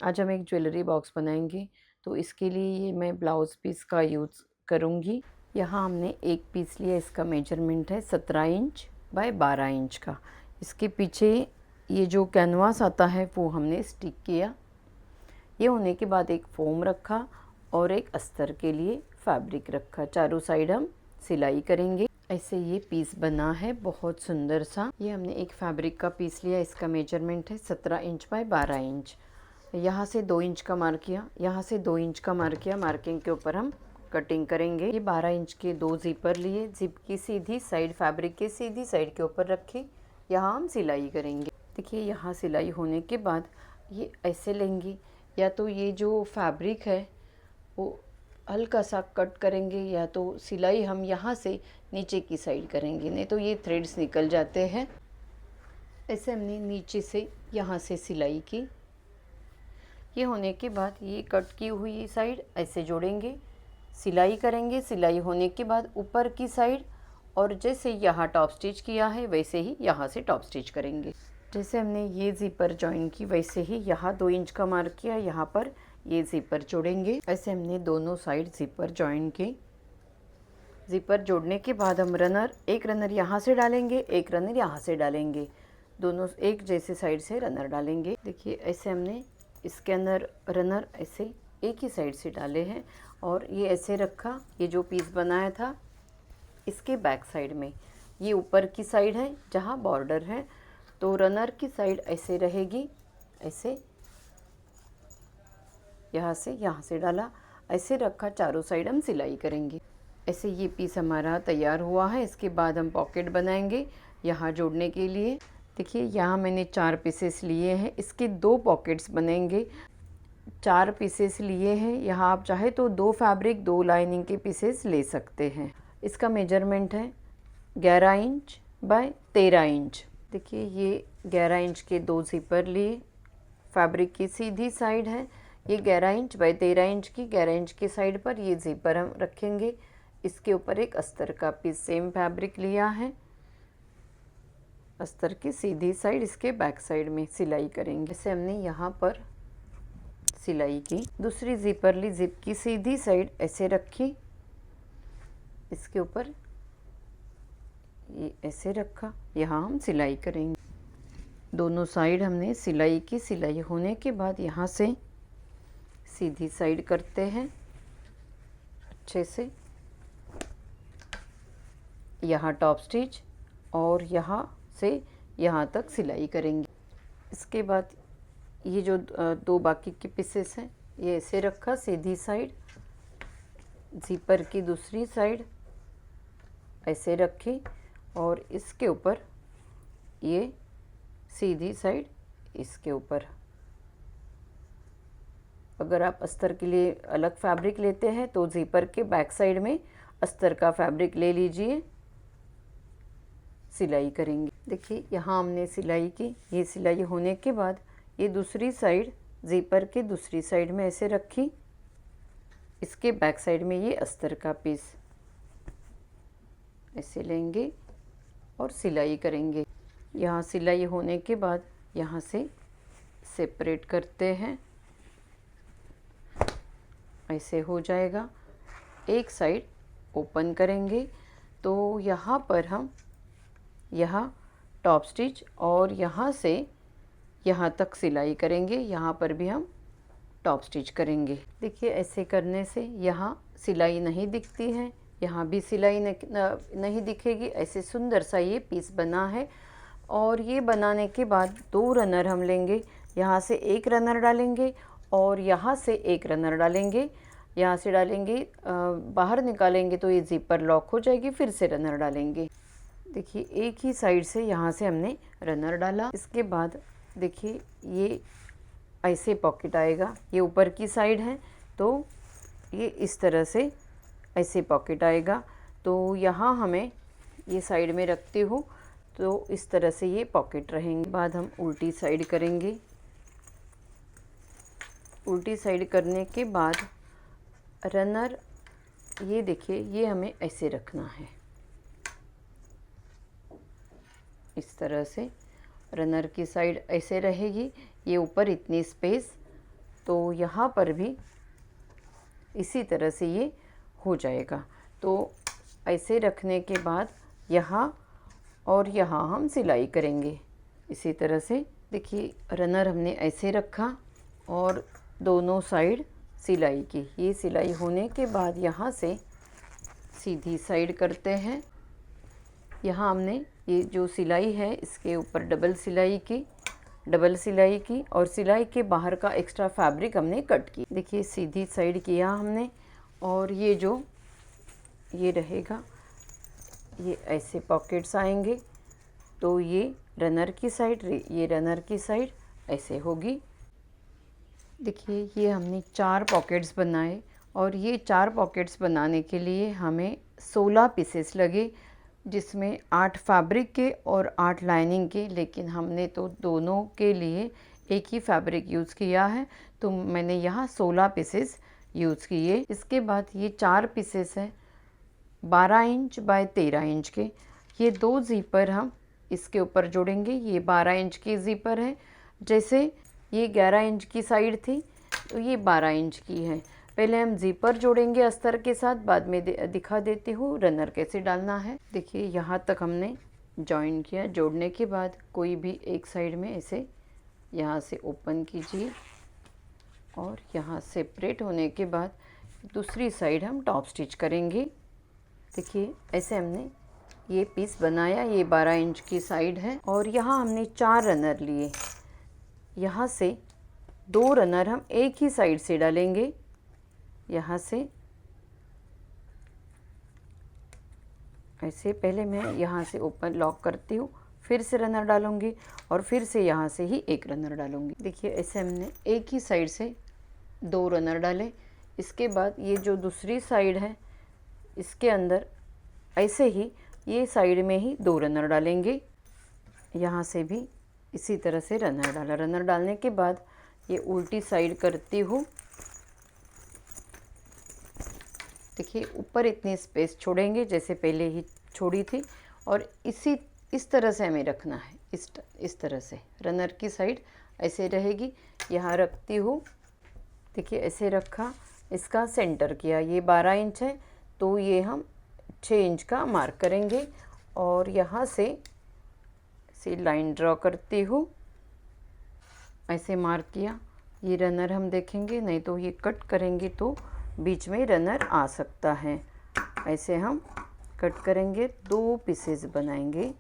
आज हम एक ज्वेलरी बॉक्स बनाएंगे। तो इसके लिए ये मैं ब्लाउज़ पीस का यूज़ करूँगी। यहाँ हमने एक पीस लिया, इसका मेजरमेंट है 17 इंच बाय 12 इंच का। इसके पीछे ये जो कैनवास आता है वो हमने स्टिक किया। ये होने के बाद एक फोम रखा और एक अस्तर के लिए फैब्रिक रखा। चारों साइड हम सिलाई करेंगे। ऐसे ये पीस बना है बहुत सुंदर सा। ये हमने एक फैब्रिक का पीस लिया, इसका मेजरमेंट है 17 इंच बाय 12 इंच। यहाँ से 2 इंच का मार्क किया, यहाँ से 2 इंच का मार्क किया। मार्किंग के ऊपर हम कटिंग करेंगे। ये 12 इंच के 2 ज़िपर लिए, ज़िप की सीधी साइड फैब्रिक के सीधी साइड के ऊपर रखी। यहाँ हम सिलाई करेंगे। देखिए यहाँ सिलाई होने के बाद ये ऐसे लेंगे, या तो ये जो फैब्रिक है वो हल्का सा कट करेंगे, या तो सिलाई हम यहाँ से नीचे की साइड करेंगे, नहीं तो ये थ्रेड्स निकल जाते हैं। ऐसे हमने नीचे से यहाँ से सिलाई की। ये होने के बाद ये कट की हुई साइड ऐसे जोड़ेंगे, सिलाई करेंगे। सिलाई होने के बाद ऊपर की साइड, और जैसे यहाँ टॉप स्टिच किया है वैसे ही यहाँ से टॉप स्टिच करेंगे। जैसे हमने ये ज़िपर जॉइन की वैसे ही यहाँ 2 इंच का मार्क किया, यहाँ पर ये ज़िपर जोड़ेंगे। ऐसे हमने दोनों साइड ज़िपर जॉइन की। ज़िपर जोड़ने के बाद हम एक रनर यहाँ से डालेंगे, एक रनर यहाँ से डालेंगे। दोनों एक जैसे साइड से रनर डालेंगे। देखिए ऐसे हमने इसके अंदर रनर ऐसे एक ही साइड से डाले हैं, और ये ऐसे रखा। ये जो पीस बनाया था इसके बैक साइड में, ये ऊपर की साइड है जहाँ बॉर्डर है, तो रनर की साइड ऐसे रहेगी। ऐसे यहाँ से डाला, ऐसे रखा। चारों साइड हम सिलाई करेंगे। ऐसे ये पीस हमारा तैयार हुआ है। इसके बाद हम पॉकेट बनाएंगे यहाँ जोड़ने के लिए। देखिए यहाँ मैंने 4 पीसेस लिए हैं, इसके 2 पॉकेट्स बनेंगे। 4 पीसेस लिए हैं। यहाँ आप चाहे तो 2 फैब्रिक 2 लाइनिंग के पीसेस ले सकते हैं। इसका मेजरमेंट है 11 इंच बाय 13 इंच। देखिए ये 11 इंच के 2 ज़िपर लिए, फैब्रिक की सीधी साइड है। ये 11 इंच बाय 13 इंच की, 11 इंच की साइड पर ये ज़िपर हम रखेंगे। इसके ऊपर एक अस्तर का पीस सेम फैब्रिक लिया है। अस्तर की सीधी साइड इसके बैक साइड में सिलाई करेंगे। जैसे हमने यहाँ पर सिलाई की। दूसरी ज़िपर ली, ज़िप की सीधी साइड ऐसे रखी, इसके ऊपर ये ऐसे रखा। यहाँ हम सिलाई करेंगे। दोनों साइड हमने सिलाई की। सिलाई होने के बाद यहाँ से सीधी साइड करते हैं अच्छे से। यहाँ टॉप स्टिच, और यहाँ से यहाँ तक सिलाई करेंगे। इसके बाद ये जो 2 बाकी के पीसेस हैं ये ऐसे रखा सीधी साइड, ज़िपर की दूसरी साइड ऐसे रखी, और इसके ऊपर ये सीधी साइड इसके ऊपर। अगर आप अस्तर के लिए अलग फैब्रिक लेते हैं तो ज़िपर के बैक साइड में अस्तर का फैब्रिक ले लीजिए। सिलाई करेंगे। देखिए यहाँ हमने सिलाई की। ये सिलाई होने के बाद ये दूसरी साइड ज़िपर के दूसरी साइड में ऐसे रखी, इसके बैक साइड में ये अस्तर का पीस ऐसे लेंगे और सिलाई करेंगे। यहाँ सिलाई होने के बाद यहाँ से सेपरेट करते हैं, ऐसे हो जाएगा। एक साइड ओपन करेंगे तो यहाँ पर हम यहाँ टॉप स्टिच और यहाँ से यहाँ तक सिलाई करेंगे। यहाँ पर भी हम टॉप स्टिच करेंगे। देखिए ऐसे करने से यहाँ सिलाई नहीं दिखती है, यहाँ भी सिलाई नहीं दिखेगी। ऐसे सुंदर सा ये पीस बना है। और ये बनाने के बाद 2 रनर हम लेंगे। यहाँ से एक रनर डालेंगे और यहाँ से एक रनर डालेंगे। यहाँ से डालेंगे, बाहर निकालेंगे तो ये ज़िपर लॉक हो जाएगी, फिर से रनर डालेंगे। देखिए एक ही साइड से यहाँ से हमने रनर डाला। इसके बाद देखिए ये ऐसे पॉकेट आएगा। ये ऊपर की साइड है तो ये इस तरह से ऐसे पॉकेट आएगा। तो यहाँ हमें ये साइड में रखती हूँ तो इस तरह से ये पॉकेट रहेंगे। बाद हम उल्टी साइड करेंगे। उल्टी साइड करने के बाद रनर, ये देखिए ये हमें ऐसे रखना है। इस तरह से रनर की साइड ऐसे रहेगी। ये ऊपर इतनी स्पेस तो यहाँ पर भी इसी तरह से ये हो जाएगा। तो ऐसे रखने के बाद यहाँ और यहाँ हम सिलाई करेंगे इसी तरह से। देखिए रनर हमने ऐसे रखा और दोनों साइड सिलाई की। ये सिलाई होने के बाद यहाँ से सीधी साइड करते हैं। यहाँ हमने ये जो सिलाई है इसके ऊपर डबल सिलाई की और सिलाई के बाहर का एक्स्ट्रा फैब्रिक हमने कट की। देखिए सीधी साइड किया हमने और ये जो ये रहेगा, ये ऐसे पॉकेट्स आएंगे। तो ये रनर की साइड, ये रनर की साइड ऐसे होगी। देखिए ये हमने 4 पॉकेट्स बनाए और ये 4 पॉकेट्स बनाने के लिए हमें 16 पीसेस लगे, जिसमें 8 फैब्रिक के और 8 लाइनिंग के। लेकिन हमने तो दोनों के लिए एक ही फैब्रिक यूज़ किया है, तो मैंने यहाँ 16 पीसेस यूज़ किए। इसके बाद ये 4 पीसेस हैं 12 इंच बाय 13 इंच के। ये 2 ज़ीपर हम इसके ऊपर जोड़ेंगे। ये 12 इंच की ज़ीपर है, जैसे ये 11 इंच की साइड थी तो ये 12 इंच की है। पहले हम ज़ीपर जोड़ेंगे अस्तर के साथ, बाद में दिखा देती हूँ रनर कैसे डालना है। देखिए यहाँ तक हमने जॉइन किया। जोड़ने के बाद कोई भी एक साइड में ऐसे यहाँ से ओपन कीजिए और यहाँ सेपरेट होने के बाद दूसरी साइड हम टॉप स्टिच करेंगे। देखिए ऐसे हमने ये पीस बनाया। ये 12 इंच की साइड है और यहाँ हमने 4 रनर लिए। यहाँ से 2 रनर हम एक ही साइड से डालेंगे। यहाँ से ऐसे, पहले मैं यहाँ से ओपन लॉक करती हूँ, फिर से रनर डालूँगी और फिर से यहाँ से ही एक रनर डालूँगी। देखिए ऐसे हमने एक ही साइड से 2 रनर डाले। इसके बाद ये जो दूसरी साइड है इसके अंदर ऐसे ही ये साइड में ही 2 रनर डालेंगे। यहाँ से भी इसी तरह से रनर डाला। रनर डालने के बाद ये उल्टी साइड करती हूँ। देखिए ऊपर इतनी स्पेस छोड़ेंगे जैसे पहले ही छोड़ी थी और इस तरह से हमें रखना है। इस तरह से रनर की साइड ऐसे रहेगी। यहाँ रखती हूँ। देखिए ऐसे रखा, इसका सेंटर किया। ये 12 इंच है तो ये हम 6 इंच का मार्क करेंगे और यहाँ से लाइन ड्रॉ करती हूँ। ऐसे मार्क किया। ये रनर हम देखेंगे, नहीं तो ये कट करेंगे तो बीच में रनर आ सकता है। ऐसे हम कट करेंगे, 2 पीसेस बनाएंगे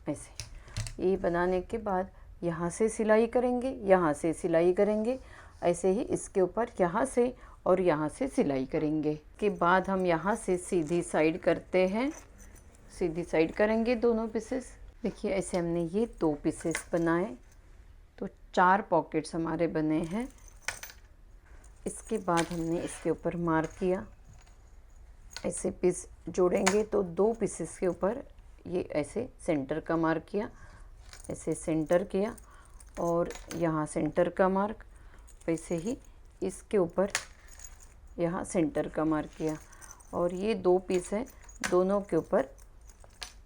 ऐसे। ये बनाने के बाद यहाँ से सिलाई करेंगे, यहाँ से सिलाई करेंगे। ऐसे ही इसके ऊपर यहाँ से और यहाँ से सिलाई करेंगे। के बाद हम यहाँ से सीधी साइड करते हैं। सीधी साइड करेंगे दोनों पीसेस। देखिए ऐसे हमने ये 2 पीसेस बनाए तो 4 पॉकेट्स हमारे बने हैं। इसके बाद हमने इसके ऊपर मार्क किया। ऐसे पीस जोड़ेंगे तो 2 पीसेस के ऊपर ये ऐसे सेंटर का मार्क किया, ऐसे सेंटर किया और यहाँ सेंटर का मार्क, वैसे ही इसके ऊपर यहाँ सेंटर का मार्क किया और ये 2 पीस है, दोनों के ऊपर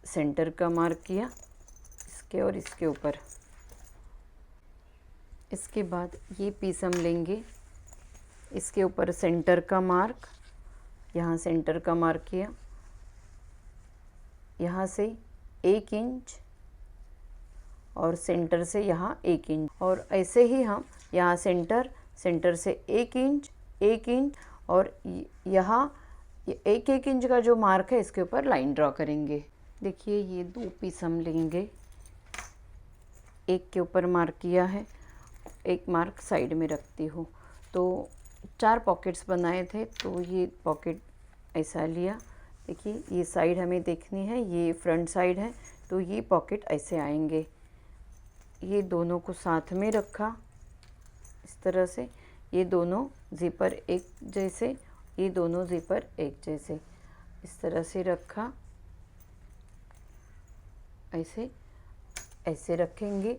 सेंटर का मार्क किया, इसके और इसके ऊपर। इसके बाद ये पीस हम लेंगे, इसके ऊपर सेंटर का मार्क, यहाँ सेंटर का मार्क किया, यहाँ से 1 इंच और सेंटर से यहाँ 1 इंच और ऐसे ही हम यहाँ सेंटर से 1 इंच और यहाँ 1 इंच का जो मार्क है इसके ऊपर लाइन ड्रॉ करेंगे। देखिए ये 2 पीस हम लेंगे, एक के ऊपर मार्क किया है, एक मार्क साइड में रखती हूँ। तो 4 पॉकेट्स बनाए थे तो ये पॉकेट ऐसा लिया। देखिए ये साइड हमें देखनी है, ये फ्रंट साइड है तो ये पॉकेट ऐसे आएंगे। ये दोनों को साथ में रखा इस तरह से, ये दोनों ज़िपर एक जैसे, ये दोनों ज़िपर एक जैसे, इस तरह से रखा। ऐसे रखेंगे।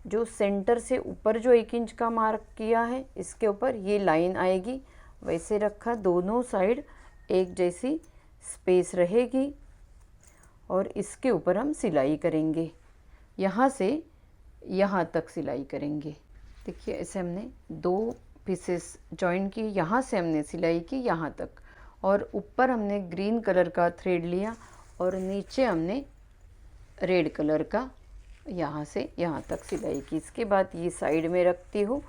जो सेंटर से ऊपर जो 1 इंच का मार्क किया है इसके ऊपर ये लाइन आएगी, वैसे रखा। दोनों साइड एक जैसी स्पेस रहेगी और इसके ऊपर हम सिलाई करेंगे। यहाँ से यहाँ तक सिलाई करेंगे। देखिए ऐसे हमने 2 पीसेस जॉइन किए, यहाँ से हमने सिलाई की यहाँ तक, और ऊपर हमने ग्रीन कलर का थ्रेड लिया और नीचे हमने रेड कलर का यहाँ से यहाँ तक सिलाई की। इसके बाद ये साइड में रखती हूँ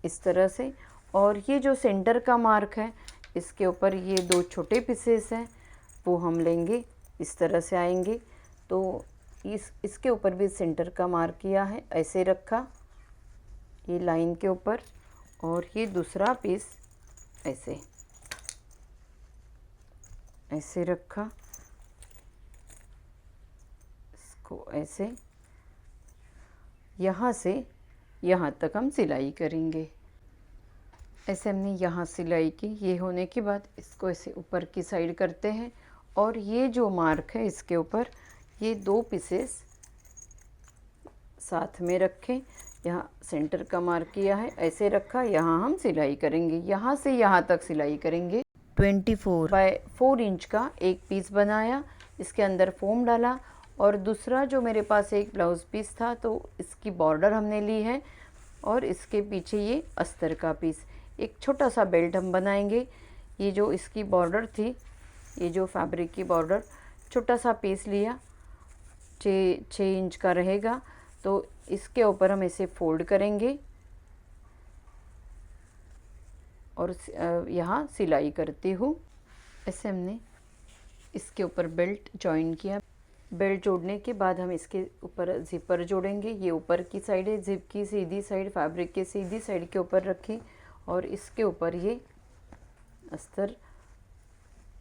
इस तरह से, और ये जो सेंटर का मार्क है इसके ऊपर ये 2 छोटे पीसेस हैं वो हम लेंगे, इस तरह से आएंगे। तो इसके ऊपर भी सेंटर का मार्क किया है, ऐसे रखा ये लाइन के ऊपर, और ये दूसरा पीस ऐसे ऐसे रखा, इसको ऐसे, यहाँ से यहाँ तक हम सिलाई करेंगे। ऐसे हमने यहाँ सिलाई की, ये होने के बाद इसको ऐसे ऊपर की साइड करते हैं, और ये जो मार्क है इसके ऊपर ये 2 पीसेस साथ में रखें, यहाँ सेंटर का मार्क किया है, ऐसे रखा, यहाँ हम सिलाई करेंगे, यहाँ से यहाँ तक सिलाई करेंगे। 24 बाय 4 इंच का एक पीस बनाया, इसके अंदर फोम डाला, और दूसरा जो मेरे पास एक ब्लाउज़ पीस था तो इसकी बॉर्डर हमने ली है, और इसके पीछे ये अस्तर का पीस, एक छोटा सा बेल्ट हम बनाएंगे। ये जो इसकी बॉर्डर थी, ये जो फैब्रिक की बॉर्डर, छोटा सा पीस लिया, 6 इंच का रहेगा, तो इसके ऊपर हम इसे फोल्ड करेंगे और यहाँ सिलाई करती हूँ। ऐसे हमने इसके ऊपर बेल्ट जॉइन किया। बेल्ट जोड़ने के बाद हम इसके ऊपर ज़िपर जोड़ेंगे। ये ऊपर की साइड है, ज़िप की सीधी साइड फैब्रिक के सीधी साइड के ऊपर रखें, और इसके ऊपर ये अस्तर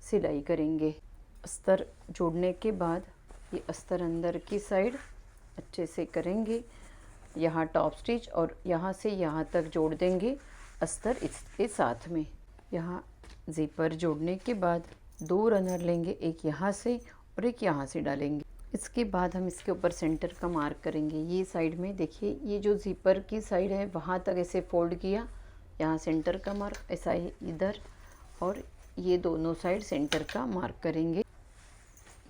सिलाई करेंगे। अस्तर जोड़ने के बाद ये अस्तर अंदर की साइड अच्छे से करेंगे, यहाँ टॉप स्टिच, और यहाँ से यहाँ तक जोड़ देंगे अस्तर इसके साथ में। यहाँ ज़िपर जोड़ने के बाद 2 रनर लेंगे, एक यहाँ से और एक यहाँ से डालेंगे। इसके बाद हम इसके ऊपर सेंटर का मार्क करेंगे। ये साइड में देखिए, ये जो ज़िपर की साइड है वहाँ तक ऐसे फोल्ड किया, यहाँ सेंटर का मार्क, ऐसा ही इधर, और ये दोनों साइड सेंटर का मार्क करेंगे।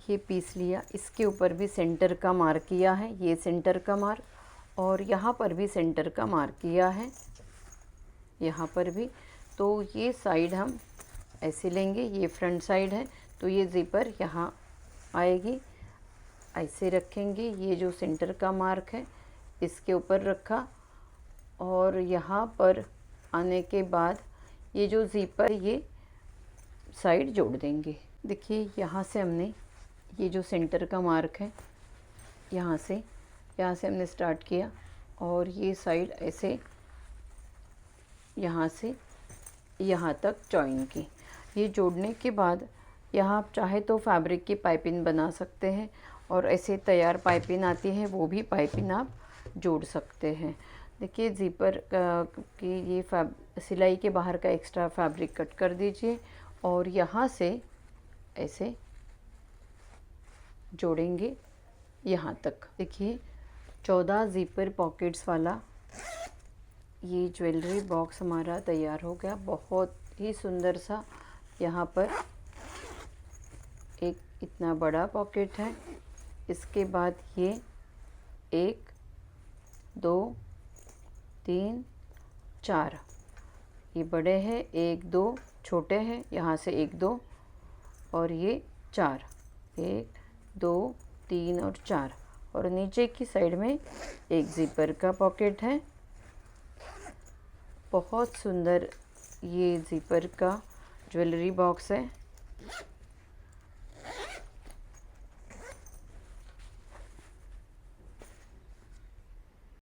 ये पीस लिया, इसके ऊपर भी सेंटर का मार्क किया है, ये सेंटर का मार्क, और यहाँ पर भी सेंटर का मार्क किया है, यहाँ पर भी। तो ये साइड हम ऐसे लेंगे, ये फ्रंट साइड है, तो ये ज़िपर यहाँ आएगी, ऐसे रखेंगे। ये जो सेंटर का मार्क है इसके ऊपर रखा, और यहाँ पर आने के बाद ये जो ज़िपर ये साइड जोड़ देंगे। देखिए यहाँ से हमने ये जो सेंटर का मार्क है यहाँ से हमने स्टार्ट किया, और ये साइड ऐसे यहाँ से यहाँ तक जॉइन की। ये जोड़ने के बाद यहाँ आप चाहे तो फैब्रिक की पाइपिंग बना सकते हैं, और ऐसे तैयार पाइपिंग आती है वो भी पाइपिंग आप जोड़ सकते हैं। देखिए ज़िपर की ये सिलाई के बाहर का एक्स्ट्रा फैब्रिक कट कर दीजिए, और यहाँ से ऐसे जोड़ेंगे यहाँ तक। देखिए 14 ज़िपर पॉकेट्स वाला ये ज्वेलरी बॉक्स हमारा तैयार हो गया। बहुत ही सुंदर सा, यहाँ पर एक इतना बड़ा पॉकेट है, इसके बाद ये 1 2 3 4 ये बड़े हैं, 1 2 छोटे हैं, यहाँ से 1 2 और ये 4, 1 2 3 और 4, और नीचे की साइड में एक ज़िपर का पॉकेट है। बहुत सुंदर ये ज़िपर का ज्वेलरी बॉक्स है।